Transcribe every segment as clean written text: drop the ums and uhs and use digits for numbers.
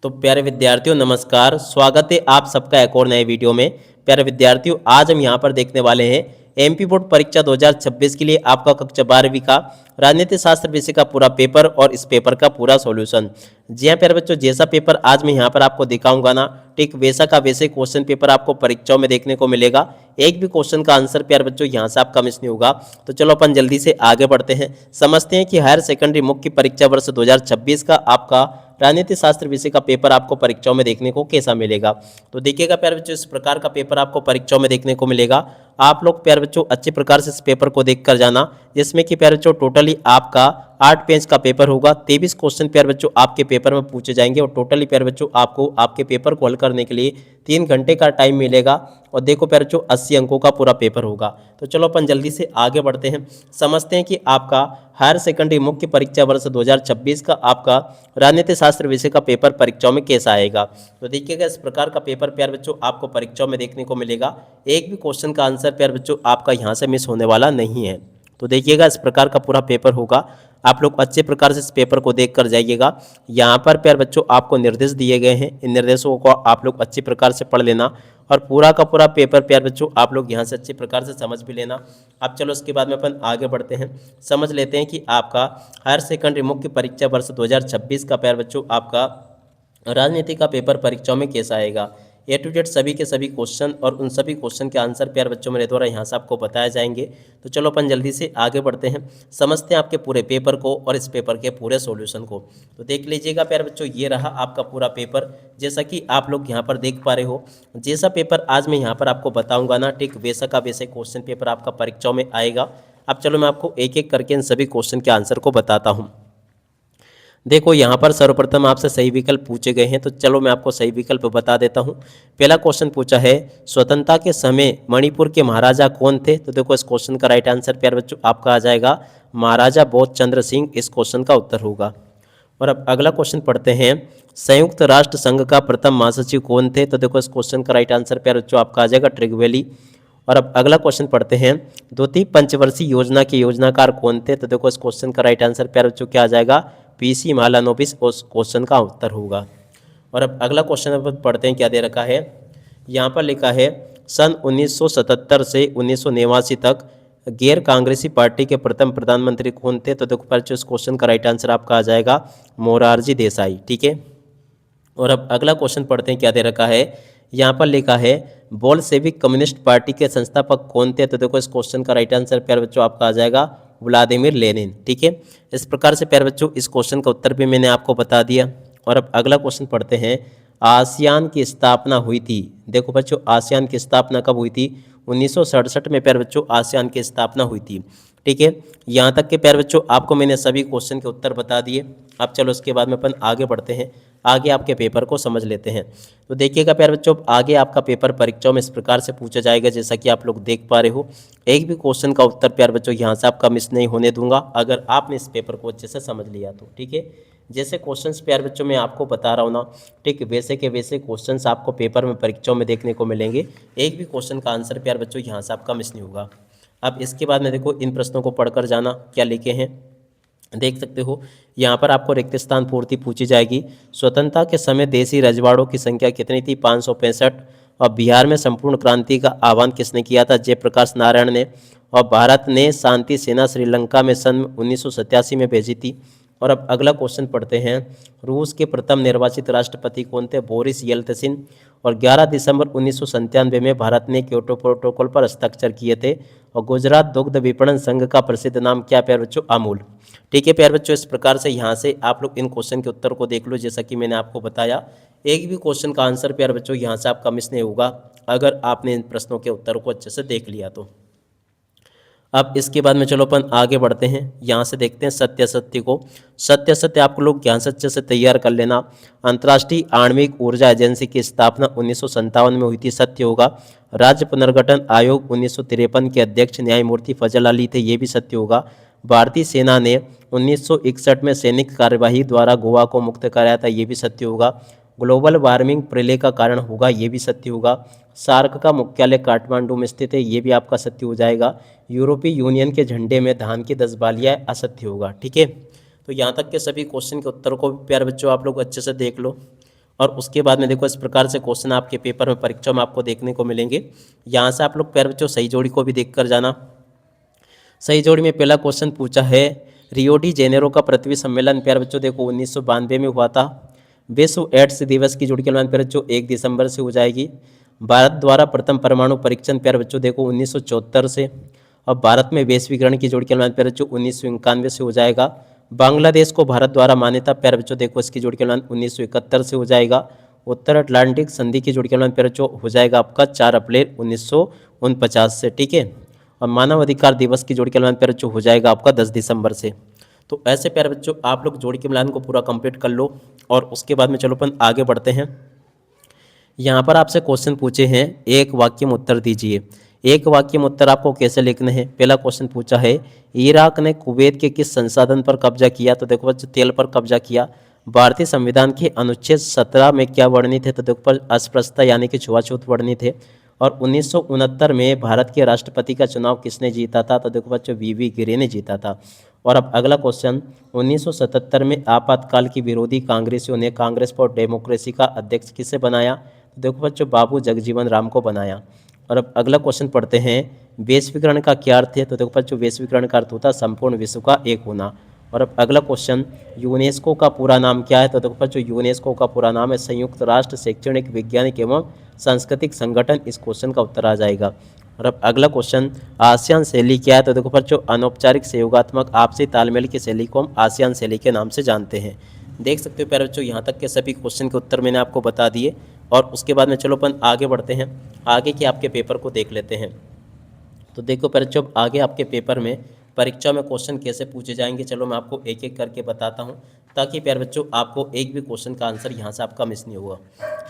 तो प्यारे विद्यार्थियों नमस्कार, स्वागत है आप सबका एक और नए वीडियो में। प्यारे विद्यार्थियों, आज हम यहाँ पर देखने वाले हैं एमपी बोर्ड परीक्षा 2026 के लिए आपका कक्षा 12वीं का राजनीति शास्त्र विषय का पूरा पेपर और इस पेपर का पूरा सॉल्यूशन। जी हाँ प्यारे बच्चों, जैसा पेपर आज मैं यहाँ पर आपको दिखाऊंगा ना, ठीक वैसा का वैसे क्वेश्चन पेपर आपको परीक्षाओं में देखने को मिलेगा। एक भी क्वेश्चन का आंसर प्यारे बच्चों यहाँ से आपका मिस नहीं होगा। तो चलो अपन जल्दी से आगे बढ़ते हैं, समझते हैं कि हायर सेकेंडरी मुख्य परीक्षा वर्ष 2026 का आपका राजनीति शास्त्र विषय का पेपर आपको परीक्षाओं में देखने को कैसा मिलेगा। तो देखिएगा प्यारे बच्चों, इस प्रकार का पेपर आपको परीक्षाओं में देखने को मिलेगा। आप लोग प्यारे बच्चों अच्छे प्रकार से इस पेपर को देखकर जाना, जिसमें कि प्यारे बच्चों टोटली आपका 8 पेज का पेपर होगा। 23 क्वेश्चन प्यारे बच्चों आपके पेपर में पूछे जाएंगे और टोटली प्यारे बच्चों आपको आपके पेपर को हल करने के लिए 3 घंटे का टाइम मिलेगा। और देखो प्यारे बच्चों 80 अंकों का पूरा पेपर होगा। तो चलो अपन जल्दी से आगे बढ़ते हैं, समझते हैं कि आपका हायर सेकेंडरी मुख्य परीक्षा वर्ष 2026 का आपका राजनीति शास्त्र विषय का पेपर परीक्षाओं में कैसा आएगा। तो देखिएगा इस प्रकार का पेपर प्यारे बच्चों आपको परीक्षाओं में देखने को मिलेगा। एक भी क्वेश्चन का आंसर प्यारे बच्चों आपका यहाँ से मिस होने वाला नहीं है। तो देखिएगा इस प्रकार का पूरा पेपर होगा। आप लोग अच्छे प्रकार से इस पेपर को देख कर जाइएगा। यहाँ पर प्यारे बच्चों आपको निर्देश दिए गए हैं, इन निर्देशों को आप लोग अच्छी प्रकार से पढ़ लेना और पूरा का पूरा पेपर प्यारे बच्चों आप लोग यहाँ से अच्छी प्रकार से समझ भी लेना। अब चलो उसके बाद में अपन आगे बढ़ते हैं, समझ लेते हैं कि आपका हायर सेकेंडरी मुख्य परीक्षा वर्ष 2026 का प्यारे बच्चों आपका राजनीति का पेपर परीक्षाओं में कैसा आएगा। ए टू जेड सभी के सभी क्वेश्चन और उन सभी क्वेश्चन के आंसर प्यारे बच्चों मेरे द्वारा यहाँ से आपको बताए जाएंगे। तो चलो अपन जल्दी से आगे बढ़ते हैं, समझते हैं आपके पूरे पेपर को और इस पेपर के पूरे सॉल्यूशन को। तो देख लीजिएगा प्यारे बच्चों, ये रहा आपका पूरा पेपर, जैसा कि आप लोग यहाँ पर देख पा रहे हो। जैसा पेपर आज मैं यहाँ पर आपको बताऊँगा ना, ठीक वैसा का वैसे क्वेश्चन पेपर आपका परीक्षाओं में आएगा। अब चलो मैं आपको एक एक करके इन सभी क्वेश्चन के आंसर को बताता हूँ। देखो यहाँ पर सर्वप्रथम आपसे सही विकल्प पूछे गए हैं, तो चलो मैं आपको सही विकल्प बता देता हूँ। पहला क्वेश्चन पूछा है स्वतंत्रता के समय मणिपुर के महाराजा कौन थे। तो देखो इस क्वेश्चन का राइट आंसर प्यारे बच्चों आपका आ जाएगा महाराजा बोध चंद्र सिंह, इस क्वेश्चन का उत्तर होगा। और अब अगला क्वेश्चन पढ़ते हैं, संयुक्त राष्ट्र संघ का प्रथम महासचिव कौन थे। तो देखो इस क्वेश्चन का राइट आंसर प्यारे बच्चों आपका आ जाएगा ट्रिगवेली। और अब अगला क्वेश्चन पढ़ते हैं, द्वितीय पंचवर्षीय योजना के योजनाकार कौन थे। तो देखो इस क्वेश्चन का राइट आंसर प्यारे बच्चों क्या आ जाएगा पीसी महालनोबिस, उस क्वेश्चन का उत्तर होगा। और अब अगला क्वेश्चन पढ़ते हैं, क्या दे रखा है, यहाँ पर लिखा है सन 1977 से 1989 तक गैर कांग्रेसी पार्टी के प्रथम प्रधानमंत्री कौन थे। तो देखो बच्चों इस क्वेश्चन का राइट आंसर आपका आ जाएगा मोरारजी देसाई, ठीक है। और अब अगला क्वेश्चन पढ़ते हैं, क्या दे रखा है, यहाँ पर लिखा है बोल्शेविक कम्युनिस्ट पार्टी के संस्थापक कौन थे। तो देखो इस क्वेश्चन का राइट आंसर प्यारे बच्चों आपका आ जाएगा व्लादिमीर लेनिन, ठीक है। इस प्रकार से प्यारे बच्चों इस क्वेश्चन का उत्तर भी मैंने आपको बता दिया। और अब अगला क्वेश्चन पढ़ते हैं, आसियान की स्थापना हुई थी। देखो बच्चों आसियान की स्थापना कब हुई थी, 1967 में प्यारे बच्चों आसियान की स्थापना हुई थी, ठीक है। यहाँ तक के प्यारे बच्चों आपको मैंने सभी क्वेश्चन के उत्तर बता दिए। अब चलो उसके बाद में अपन आगे बढ़ते हैं, आगे आपके पेपर को समझ लेते हैं। तो देखिएगा प्यारे बच्चों आगे आपका पेपर परीक्षाओं में इस प्रकार से पूछा जाएगा, जैसा कि आप लोग देख पा रहे हो। एक भी क्वेश्चन का उत्तर प्यारे बच्चों यहाँ से आपका मिस नहीं होने दूंगा, अगर आपने इस पेपर को अच्छे से समझ लिया तो, ठीक है। जैसे क्वेश्चंस प्यारे बच्चों मैं आपको बता रहा हूँ ना, ठीक वैसे के वैसे क्वेश्चंस आपको पेपर में परीक्षाओं में देखने को मिलेंगे। एक भी क्वेश्चन का आंसर प्यारे बच्चों यहाँ से आपका मिस नहीं होगा। अब इसके बाद में देखो इन प्रश्नों को पढ़कर जाना, क्या लिखे हैं देख सकते हो। यहाँ पर आपको रिक्त स्थान पूर्ति पूछी जाएगी। स्वतंत्रता के समय देसी रजवाड़ों की संख्या कितनी थी, 565। और बिहार में संपूर्ण क्रांति का आह्वान किसने किया था, जयप्रकाश नारायण ने। और भारत ने शांति सेना श्रीलंका में सन 1987 में भेजी थी। और अब अगला क्वेश्चन पढ़ते हैं, रूस के प्रथम निर्वाचित राष्ट्रपति कौन थे, बोरिस येल्त्सिन। और 11 दिसंबर 1997 में भारत ने क्योटो प्रोटोकॉल पर हस्ताक्षर किए थे। और गुजरात दुग्ध विपणन संघ का प्रसिद्ध नाम क्या प्यारे बच्चों, अमूल, ठीक है। प्यारे बच्चों इस प्रकार से यहाँ से आप लोग इन क्वेश्चन के उत्तर को देख लो, जैसा कि मैंने आपको बताया। एक भी क्वेश्चन का आंसर प्यारे बच्चों यहाँ से आपका मिस नहीं होगा, अगर आपने इन प्रश्नों के उत्तर को अच्छे से देख लिया तो। अब इसके बाद में चलो अपन आगे बढ़ते हैं, यहाँ से देखते हैं सत्य असत्य को। सत्य असत्य आप लोग यहाँ से अच्छे से तैयार कर लेना। अंतर्राष्ट्रीय आणविक ऊर्जा एजेंसी की स्थापना 1957 में हुई थी, सत्य होगा। राज्य पुनर्गठन आयोग 1953 के अध्यक्ष न्यायमूर्ति फजल अली थे, ये भी सत्य होगा। भारतीय सेना ने 1961 में सैनिक कार्यवाही द्वारा गोवा को मुक्त कराया था, ये भी सत्य होगा। ग्लोबल वार्मिंग प्रलय का कारण होगा, ये भी सत्य होगा। सार्क का मुख्यालय काठमांडू में स्थित है, ये भी आपका सत्य हो जाएगा। यूरोपीय यूनियन के झंडे में धान की 10 बालियाँ असत्य होगा, ठीक है। तो यहाँ तक के सभी क्वेश्चन के उत्तर को भी प्यारे बच्चों आप लोग अच्छे से देख लो। और उसके बाद में देखो इस प्रकार से क्वेश्चन आपके पेपर में परीक्षा में आपको देखने को मिलेंगे। यहाँ से आप लोग प्यारे बच्चों सही जोड़ी को भी देख कर जाना। सही जोड़ी में पहला क्वेश्चन पूछा है, रियो डी जेनेरो का पृथ्वी सम्मेलन प्यारे बच्चों देखो 1992 में हुआ था। विश्व एड्स दिवस की जोड़ी के अनुमान प्यारे बच्चों 1 दिसंबर से हो जाएगी। भारत द्वारा प्रथम परमाणु परीक्षण प्यारे बच्चों देखो 1974 से। और भारत में वैश्वीकरण की जोड़ी के अनुमान प्यारे बच्चों 1991 से हो जाएगा। बांग्लादेश को भारत द्वारा मान्यता प्यारे बच्चों देखो इसकी जोड़ी के अनुमान 1971 से हो जाएगा। उत्तर अटलांटिक संधि की जोड़ी के अनुमान प्यारे बच्चों हो जाएगा आपका 4 अप्रैल 1949 से, ठीक है। और मानव अधिकार दिवस की जोड़ी के मिलान प्यारे बच्चों हो जाएगा आपका 10 दिसंबर से। तो ऐसे प्यारे बच्चों आप लोग जोड़ी के मिलान को पूरा कंप्लीट कर लो। और उसके बाद में चलो अपन आगे बढ़ते हैं। यहाँ पर आपसे क्वेश्चन पूछे हैं, एक वाक्य में उत्तर दीजिए। एक वाक्य में उत्तर आपको कैसे लिखना है। पहला क्वेश्चन पूछा है, इराक ने कुवैत के किस संसाधन पर कब्जा किया। तो देखो बच्चों तेल पर कब्जा किया। भारतीय संविधान के अनुच्छेद 17 में क्या वर्णित है। तो देखो अस्पृश्यता यानी कि छुआछूत वर्णित है। और 1969 में भारत के राष्ट्रपति का चुनाव किसने जीता था। तो देखो बच्चों वीवी गिरी ने जीता था। और अब अगला क्वेश्चन, 1977 में आपातकाल की विरोधी कांग्रेसियों ने कांग्रेस फॉर डेमोक्रेसी का अध्यक्ष किसे बनाया। तो देखो बच्चों बाबू जगजीवन राम को बनाया। और अब अगला क्वेश्चन पढ़ते हैं, वैश्वीकरण का क्या अर्थ है। तो देखो बच्चों वैश्वीकरण का अर्थ होता है संपूर्ण विश्व का एक होना। और अब अगला क्वेश्चन, यूनेस्को का पूरा नाम क्या है। तो देखो बच्चों यूनेस्को का पूरा नाम है संयुक्त राष्ट्र शैक्षणिक वैज्ञानिक एवं सांस्कृतिक संगठन। इस क्वेश्चन का उत्तर आ जाएगा। और अब अगला क्वेश्चन, आसियान शैली क्या है। तो देखो बच्चों अनौपचारिक सहयोगात्मक आपसी तालमेल की शैली को हम आसियान शैली के नाम से जानते हैं। देख सकते हो प्यारे बच्चों यहाँ तक के सभी क्वेश्चन के उत्तर मैंने आपको बता दिए। और उसके बाद में चलो अपन आगे बढ़ते हैं, आगे के आपके पेपर को देख लेते हैं। तो देखो प्यारे बच्चों आगे आपके पेपर में परीक्षा में क्वेश्चन कैसे पूछे जाएंगे, चलो मैं आपको एक एक करके बताता हूँ, ताकि प्यारे बच्चों आपको एक भी क्वेश्चन का आंसर यहाँ से आपका मिस नहीं होगा।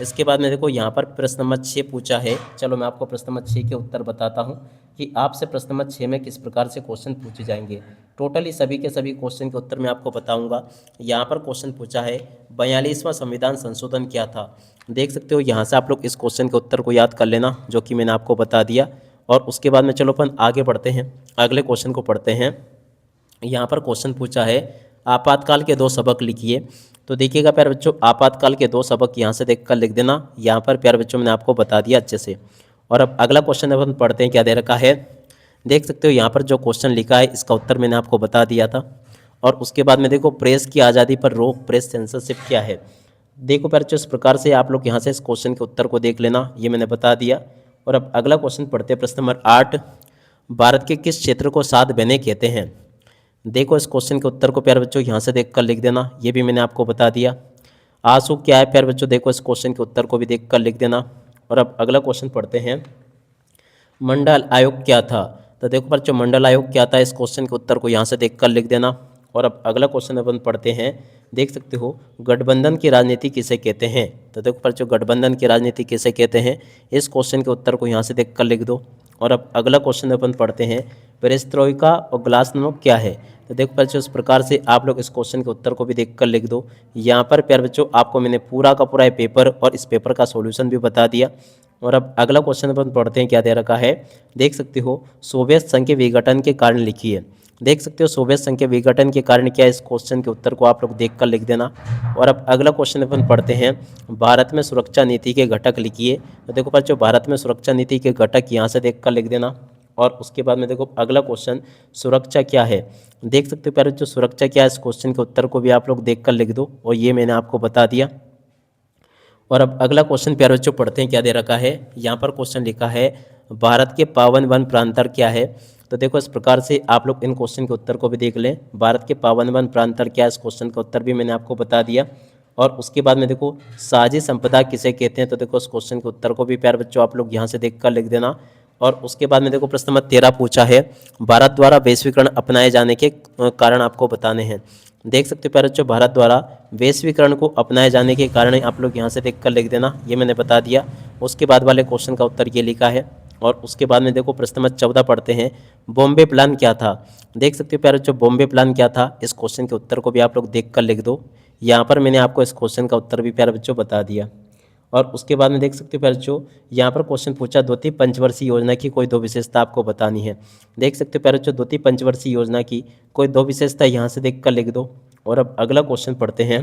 इसके बाद में देखो यहाँ पर प्रश्न नंबर 6 पूछा है। चलो मैं आपको प्रश्न नंबर 6 के उत्तर बताता हूँ कि आपसे प्रश्न नंबर 6 में किस प्रकार से क्वेश्चन पूछे जाएंगे। टोटली सभी के सभी क्वेश्चन के उत्तर मैं आपको बताऊँगा। यहाँ पर क्वेश्चन पूछा है, 42वां संविधान संशोधन क्या था। देख सकते हो यहाँ से आप लोग इस क्वेश्चन के उत्तर को याद कर लेना, जो कि मैंने आपको बता दिया। और उसके बाद में चलो अपन आगे बढ़ते हैं, अगले क्वेश्चन को पढ़ते हैं। यहाँ पर क्वेश्चन पूछा है, आपातकाल के 2 सबक लिखिए। तो देखिएगा प्यारे बच्चों आपातकाल के 2 सबक यहाँ से देखकर लिख देना। यहाँ पर प्यारे बच्चों मैंने आपको बता दिया अच्छे से। और अब अगला क्वेश्चन अपन पढ़ते हैं, क्या दे रखा है। देख सकते हो यहाँ पर जो क्वेश्चन लिखा है इसका उत्तर मैंने आपको बता दिया था। और उसके बाद में देखो प्रेस की आज़ादी पर रोक, प्रेस सेंसरशिप क्या है। देखो प्यारे बच्चों इस प्रकार से आप लोग यहाँ से इस क्वेश्चन के उत्तर को देख लेना, ये मैंने बता दिया। और अब अगला क्वेश्चन पढ़ते हैं, प्रश्न नंबर 8, भारत के किस क्षेत्र को 7 बहनें कहते हैं। देखो इस क्वेश्चन के उत्तर को प्यारे बच्चों यहाँ से देखकर लिख देना, ये भी मैंने आपको बता दिया। आंसू क्या है प्यारे बच्चों, देखो इस क्वेश्चन के उत्तर को भी देखकर लिख देना। और अब अगला क्वेश्चन पढ़ते हैं, मंडल आयोग क्या था। तो देखो बच्चों मंडल आयोग क्या था, इस क्वेश्चन के उत्तर को यहाँ से देखकर लिख देना। और अब अगला क्वेश्चन अपन पढ़ते हैं, देख सकते हो गठबंधन की राजनीति किसे कहते हैं। तो देखो बच्चों गठबंधन की राजनीति किसे कहते हैं, इस क्वेश्चन के उत्तर को यहाँ से देखकर लिख दो। और अब अगला क्वेश्चन अपन पढ़ते हैं, पेरेस्ट्रोइका और ग्लासनोक क्या है। तो देखो बच्चों इस प्रकार से आप लोग इस क्वेश्चन के उत्तर को भी देखकर लिख दो। यहाँ पर प्यारे बच्चों आपको मैंने पूरा का पूरा पेपर और इस पेपर का सॉल्यूशन भी बता दिया। और अब अगला क्वेश्चन अपन पढ़ते हैं, क्या दे रखा है। देख सकते हो सोवियत संघ के विघटन के कारण लिखिए। देख सकते हो सोवियत संघ के विघटन के कारण क्या है, इस क्वेश्चन के उत्तर को आप लोग देखकर लिख देना। और अब अगला क्वेश्चन अपन पढ़ते हैं, भारत में सुरक्षा नीति के घटक लिखिए। तो देखो बच्चों भारत में सुरक्षा नीति के घटक यहाँ से देखकर लिख देना। और उसके बाद में देखो अगला क्वेश्चन, सुरक्षा क्या है। देख सकते हो प्यारे बच्चों सुरक्षा क्या है, इस क्वेश्चन के उत्तर को भी आप लोग देखकर लिख दो, और ये मैंने आपको बता दिया। और अब अगला क्वेश्चन प्यारे बच्चों पढ़ते हैं, क्या दे रखा है। यहाँ पर क्वेश्चन लिखा है, भारत के पावन वन प्रांतर क्या है। तो देखो इस प्रकार से आप लोग इन क्वेश्चन के उत्तर को भी देख लें, भारत के पावन वन प्रांतर क्या है, इस क्वेश्चन का उत्तर भी मैंने आपको बता दिया। और उसके बाद में देखो साझी संपदा किसे कहते हैं। तो देखो इस क्वेश्चन के उत्तर को भी प्यारे बच्चों आप लोग यहाँ से देखकर लिख देना। और उसके बाद में देखो प्रश्न नंबर 13 पूछा है, भारत द्वारा वैश्वीकरण अपनाए जाने के कारण आपको बताने हैं। देख सकते हो प्यारे बच्चों भारत द्वारा वैश्वीकरण को अपनाए जाने के कारण आप लोग यहाँ से देखकर लिख देना, ये मैंने बता दिया। उसके बाद वाले क्वेश्चन का उत्तर ये लिखा है। और उसके बाद में देखो प्रश्न नंबर 14 पढ़ते हैं, बॉम्बे प्लान क्या था। देख सकते हो प्यारे बच्चों बॉम्बे प्लान क्या था, इस क्वेश्चन के उत्तर को भी आप लोग देखकर लिख दो। यहाँ पर मैंने आपको इस क्वेश्चन का उत्तर भी प्यारे बच्चों बता दिया। और उसके बाद में देख सकते हो प्यारे बच्चों यहाँ पर क्वेश्चन पूछा, द्वितीय पंचवर्षीय योजना की कोई 2 विशेषता आपको बतानी है। देख सकते हो प्यारे बच्चों द्वितीय पंचवर्षीय योजना की कोई 2 विशेषता यहाँ से देखकर लिख दो। और अब अगला क्वेश्चन पढ़ते हैं,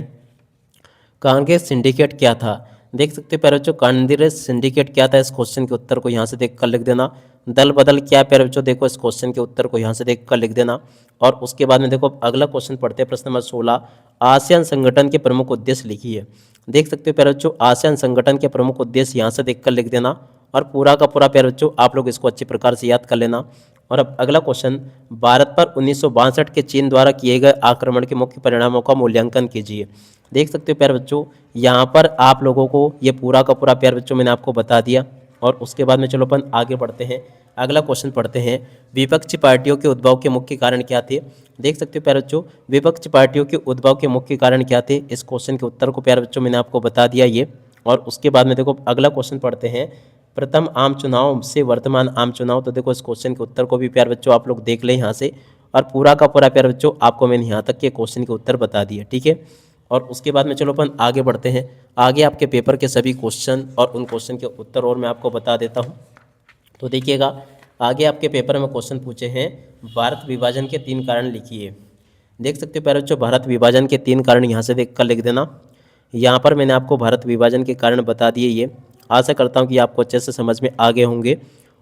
कांग्रेस सिंडिकेट क्या था? देख सकते हो प्यारे बच्चों, कांग्रेस सिंडिकेट क्या था, इस क्वेश्चन के उत्तर को यहाँ से देख कर लिख देना। दल बदल क्या है प्यारे बच्चों, देखो इस क्वेश्चन के उत्तर को यहाँ से देख कर लिख देना। और उसके बाद में देखो अगला क्वेश्चन पढ़ते हैं, प्रश्न नंबर 16, आसियान संगठन के प्रमुख उद्देश्य लिखिए। देख सकते हो प्यारे बच्चों, आसियान संगठन के प्रमुख उद्देश्य यहाँ से देख कर लिख देना और पूरा का पूरा प्यारे बच्चों आप लोग इसको अच्छी प्रकार से याद कर लेना। और अब अगला क्वेश्चन, भारत पर 1962 के चीन द्वारा किए गए आक्रमण के मुख्य परिणामों का मूल्यांकन कीजिए। देख सकते हो प्यारे बच्चों, यहाँ पर आप लोगों को ये पूरा का पूरा प्यारे बच्चों मैंने आपको बता दिया। और उसके बाद में चलो अपन आगे बढ़ते हैं, अगला क्वेश्चन पढ़ते हैं, विपक्षी पार्टियों के उद्भव के मुख्य कारण क्या थे? देख सकते हो प्यारे बच्चों, विपक्षी पार्टियों के उद्भव के मुख्य कारण क्या थे, इस क्वेश्चन के उत्तर को प्यारे बच्चों मैंने आपको बता दिया ये। और उसके बाद में देखो अगला क्वेश्चन पढ़ते हैं, प्रथम आम चुनाव से वर्तमान आम चुनाव। तो देखो इस क्वेश्चन के उत्तर को भी प्यारे बच्चों आप लोग देख लें यहाँ से, और पूरा का पूरा प्यारे बच्चों आपको मैंने यहाँ तक के क्वेश्चन के उत्तर बता दिए, ठीक है। और उसके बाद में चलो अपन आगे बढ़ते हैं, आगे आपके पेपर के सभी क्वेश्चन और उन क्वेश्चन के उत्तर और मैं आपको बता देता हूँ। तो देखिएगा, आगे आपके पेपर में क्वेश्चन पूछे हैं, भारत विभाजन के 3 कारण लिखिए। देख सकते हो प्यारे बच्चों, भारत विभाजन के 3 कारण यहाँ से देख कर लिख देना। यहाँ पर मैंने आपको भारत विभाजन के कारण बता दिए ये। आशा करता हूँ कि आपको अच्छे से समझ में आ गए होंगे।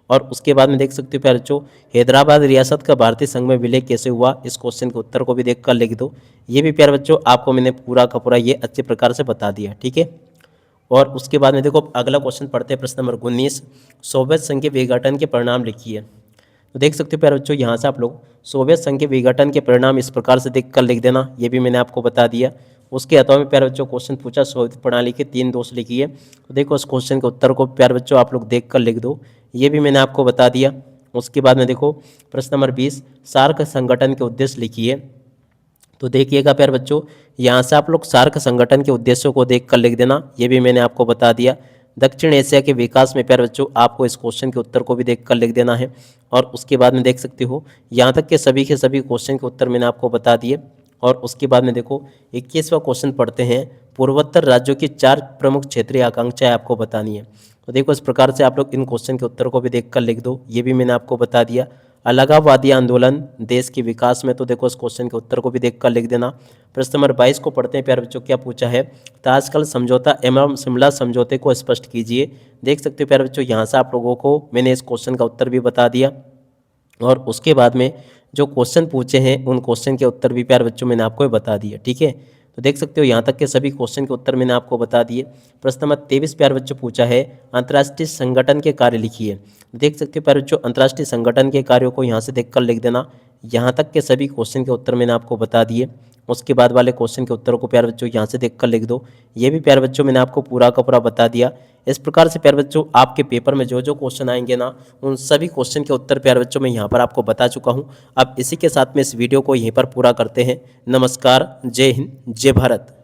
और उसके बाद में देख सकते हो प्यारे बच्चों, हैदराबाद रियासत का भारतीय संघ में विलय कैसे हुआ, इस क्वेश्चन के उत्तर को भी देख कर लिख दो। ये भी प्यारे बच्चों आपको मैंने पूरा का पूरा ये अच्छे प्रकार से बता दिया, ठीक है। और उसके बाद में देखो अगला क्वेश्चन पढ़ते हैं, प्रश्न नंबर 19, सोवियत संघ के विघटन के परिणाम लिखिए। तो देख सकते हो प्यारे बच्चों, यहाँ से आप लोग सोवियत संघ के विघटन के परिणाम इस प्रकार से देख कर लिख देना, ये भी मैंने आपको बता दिया। उसके अथवा में प्यारे बच्चों क्वेश्चन पूछा, सोवियत प्रणाली के 3 दोष लिखिए। तो देखो इस क्वेश्चन के उत्तर को प्यारे बच्चों आप लोग देख कर लिख दो, ये भी मैंने आपको बता दिया। उसके बाद में देखो प्रश्न नंबर 20, सार्क संगठन के उद्देश्य लिखिए। तो देखिएगा प्यारे बच्चों, यहाँ से आप लोग सार्क संगठन के उद्देश्यों को देख कर लिख देना, ये भी मैंने आपको बता दिया। दक्षिण एशिया के विकास में प्यारे बच्चों आपको इस क्वेश्चन के उत्तर को भी देख कर लिख देना है। और उसके बाद में देख सकते हो, यहाँ तक के सभी क्वेश्चन के उत्तर मैंने आपको बता दिए। और उसके बाद में देखो 21वां क्वेश्चन पढ़ते हैं, पूर्वोत्तर राज्यों की 4 प्रमुख क्षेत्रीय आकांक्षाएं आपको बतानी है। तो देखो इस प्रकार से आप लोग इन क्वेश्चन के उत्तर को भी देख कर लिख दो, ये भी मैंने आपको बता दिया। अलगाववादी आंदोलन देश के विकास में, तो देखो इस क्वेश्चन के उत्तर को भी देख कर लिख देना। प्रश्न नंबर 22 को पढ़ते हैं प्यारे बच्चों, क्या पूछा है, ताशकंद समझौता एवं शिमला समझौते को स्पष्ट कीजिए। देख सकते हो प्यारे बच्चों, यहाँ से आप लोगों को मैंने इस क्वेश्चन का उत्तर भी बता दिया। और उसके बाद में जो क्वेश्चन पूछे हैं उन क्वेश्चन के उत्तर भी प्यारे बच्चों मैंने आपको बता दिया, ठीक है। तो देख सकते हो यहाँ तक के सभी क्वेश्चन के उत्तर मैंने आपको बता दिए। प्रश्न नंबर 23 प्यारे बच्चों पूछा है, अंतर्राष्ट्रीय संगठन के कार्य लिखिए। देख सकते हो प्यारे बच्चों, अंतर्राष्ट्रीय संगठन के कार्यों को यहाँ से देख कर लिख देना। यहाँ तक के सभी क्वेश्चन के उत्तर मैंने आपको बता दिए। उसके बाद वाले क्वेश्चन के उत्तर को प्यारे बच्चों यहाँ से देख कर लिख दो, ये भी प्यारे बच्चों मैंने आपको पूरा का पूरा बता दिया। इस प्रकार से प्यारे बच्चों आपके पेपर में जो जो क्वेश्चन आएंगे ना, उन सभी क्वेश्चन के उत्तर प्यारे बच्चों मैं यहाँ पर आपको बता चुका हूँ। अब इसी के साथ में इस वीडियो को यहीं पर पूरा करते हैं। नमस्कार, जय हिंद, जय भारत।